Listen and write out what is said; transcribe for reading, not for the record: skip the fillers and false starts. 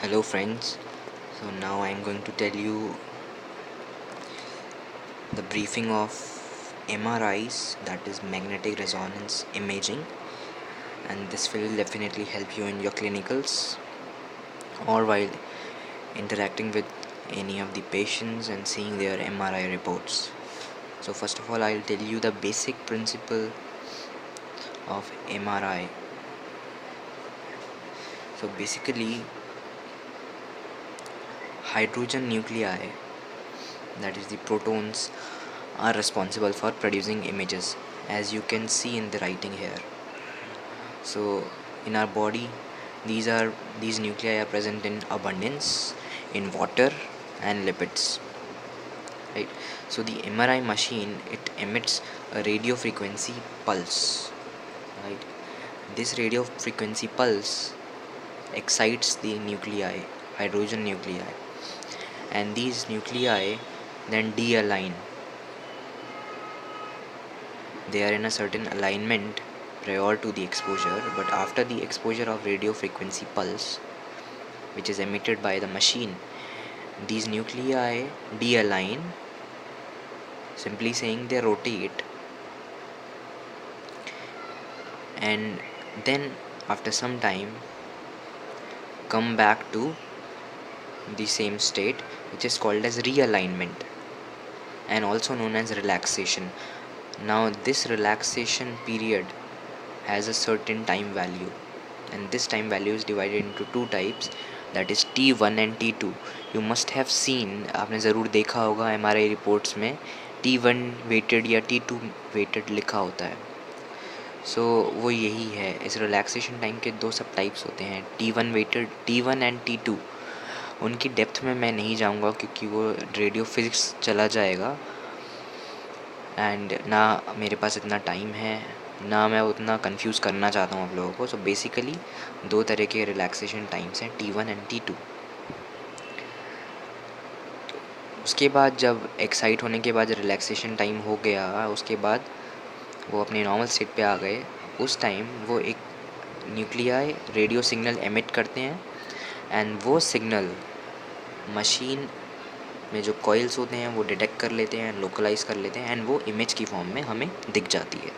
Hello friends, so now I am going to tell you the briefing of MRIs, that is magnetic resonance imaging, and this will definitely help you in your clinicals or while interacting with any of the patients and seeing their MRI reports. So first of all, I'll tell you the basic principle of MRI. So basically, hydrogen nuclei, that is the protons, are responsible for producing images, as you can see in the writing here. So in our body, these nuclei are present in abundance in water and lipids, right? So the MRI machine, it emits a radio frequency pulse, right? This radio frequency pulse excites the nuclei, hydrogen nuclei, and these nuclei then de-align. They are in a certain alignment prior to the exposure, but after the exposure of radio frequency pulse, which is emitted by the machine, these nuclei de-align, simply saying they rotate, and then after some time come back to the same state, which is called as realignment and also known as relaxation. Now this relaxation period has a certain time value, and this time value is divided into two types, that is T1 and T2. You must have seen, आपने ज़रूर देखा होगा MRI reports में T1 weighted या T2 weighted लिखा होता है. सो वो यही है. इस रिलैक्सेशन टाइम के दो सब टाइप्स होते हैं, T1 weighted, T1 and T2. उनकी डेप्थ में मैं नहीं जाऊंगा क्योंकि वो रेडियो फिजिक्स चला जाएगा, एंड ना मेरे पास इतना टाइम है, ना मैं उतना कंफ्यूज करना चाहता हूँ आप लोगों को. सो बेसिकली दो तरह के रिलैक्सेशन टाइम्स हैं, T1 एंड T2. उसके बाद जब एक्साइट होने के बाद रिलैक्सेशन टाइम हो गया, उसके बाद वो अपने नॉर्मल स्टेट पे आ गए, उस टाइम वो एक न्यूक्लियाई रेडियो सिग्नल एमिट करते हैं, एंड वो सिग्नल मशीन में जो कॉइल्स होते हैं वो डिटेक्ट कर लेते हैं, लोकलाइज कर लेते हैं, एंड वो इमेज की फॉर्म में हमें दिख जाती है.